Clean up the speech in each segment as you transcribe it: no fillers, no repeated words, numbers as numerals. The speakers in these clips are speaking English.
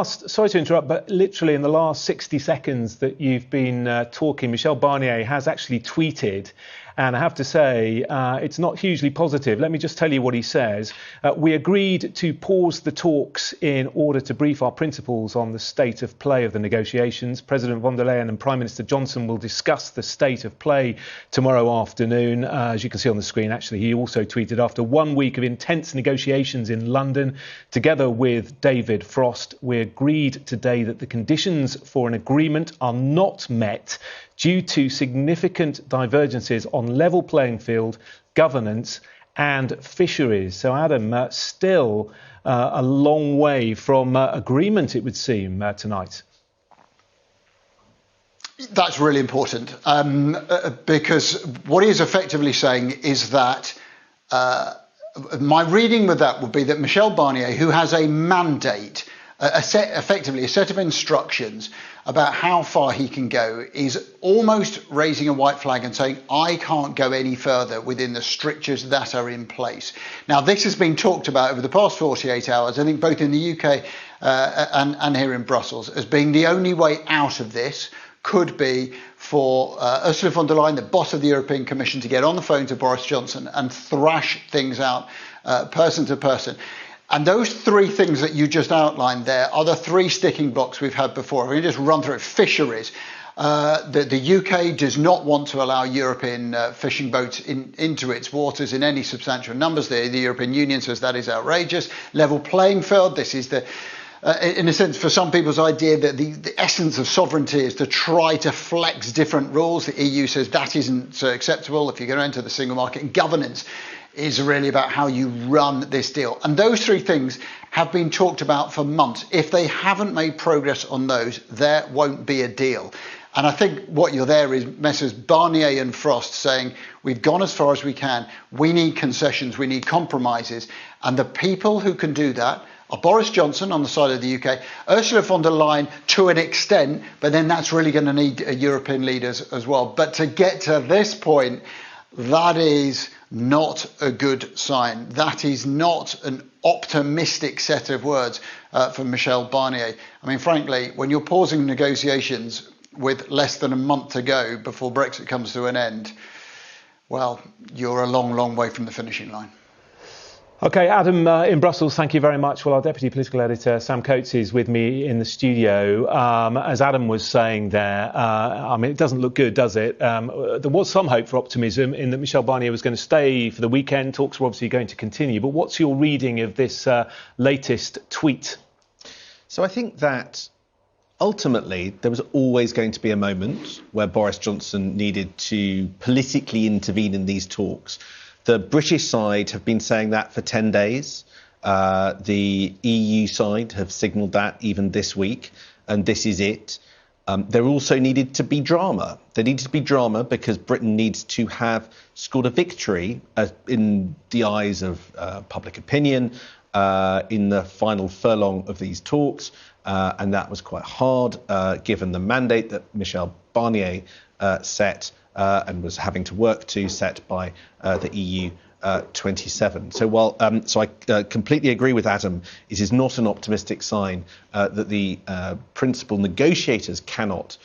Sorry to interrupt, but literally in the last 60 seconds that you've been talking, Michel Barnier has actually tweeted, and I have to say it's not hugely positive. Let me just tell you what he says. We agreed to pause the talks in order to brief our principals on the state of play of the negotiations. President von der Leyen and Prime Minister Johnson will discuss the state of play tomorrow afternoon. As you can see on the screen, actually, he also tweeted, after 1 week of intense negotiations in London, together with David Frost, we agreed today that the conditions for an agreement are not met due to significant divergences on level playing field, governance and fisheries. So, Adam, still a long way from agreement, it would seem, tonight. That's really important because what he is effectively saying is that my reading with that would be that Michel Barnier, who has a mandate, effectively a set of instructions about how far he can go, is almost raising a white flag and saying, I can't go any further within the strictures that are in place. Now, this has been talked about over the past 48 hours, I think both in the UK and here in Brussels, as being the only way out of this could be for Ursula von der Leyen, the boss of the European Commission, to get on the phone to Boris Johnson and thrash things out person to person. And those three things that you just outlined there are the three sticking blocks we've had before. We just run through it. Fisheries. The UK does not want to allow European fishing boats into its waters in any substantial numbers. The European Union says that is outrageous. Level playing field. This is the, in a sense, for some people's idea that the essence of sovereignty is to try to flex different rules. The EU says that isn't acceptable if you're going to enter the single market. And governance is really about how you run this deal. And those three things have been talked about for months. If they haven't made progress on those, there won't be a deal. And I think what you're there is Messrs Barnier and Frost saying, we've gone as far as we can. We need concessions. We need compromises. And the people who can do that are Boris Johnson on the side of the UK, Ursula von der Leyen to an extent, but then that's really going to need European leaders as well. But to get to this point, that is not a good sign. That is not an optimistic set of words from Michel Barnier. I mean, frankly, when you're pausing negotiations with less than a month to go before Brexit comes to an end, well, you're a long, long way from the finishing line. OK, Adam in Brussels, thank you very much. Well, our Deputy Political Editor, Sam Coates, is with me in the studio. As Adam was saying there, I mean, it doesn't look good, does it? There was some hope for optimism in that Michel Barnier was going to stay for the weekend. Talks were obviously going to continue. But what's your reading of this latest tweet? So I think that ultimately there was always going to be a moment where Boris Johnson needed to politically intervene in these talks. The British side have been saying that for 10 days. The EU side have signalled that even this week, and this is it. There also needed to be drama. There needed to be drama because Britain needs to have scored a victory in the eyes of public opinion in the final furlong of these talks, and that was quite hard given the mandate that Michel Barnier set and was having to work to, set by the EU 27. So while I completely agree with Adam, it is not an optimistic sign that the principal negotiators cannot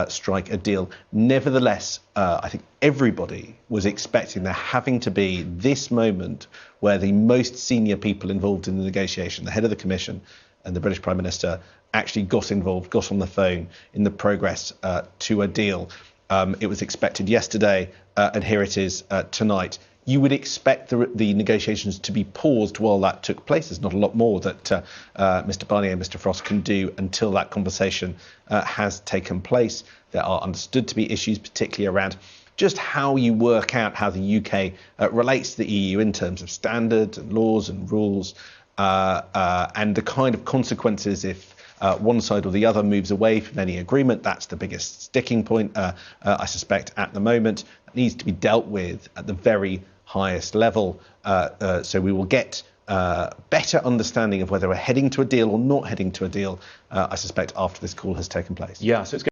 strike a deal. Nevertheless, I think everybody was expecting there having to be this moment where the most senior people involved in the negotiation, the head of the Commission and the British Prime Minister, actually got involved, got on the phone in the progress to a deal. It was expected yesterday, and here it is tonight. You would expect the negotiations to be paused while that took place. There's not a lot more that Mr Barnier and Mr Frost can do until that conversation has taken place. There are understood to be issues, particularly around just how you work out how the UK relates to the EU in terms of standards and laws and rules, and the kind of consequences if one side or the other moves away from any agreement. That's the biggest sticking point, I suspect, at the moment. It needs to be dealt with at the very highest level. So we will get better understanding of whether we're heading to a deal or not heading to a deal, I suspect, after this call has taken place. Yeah, so it's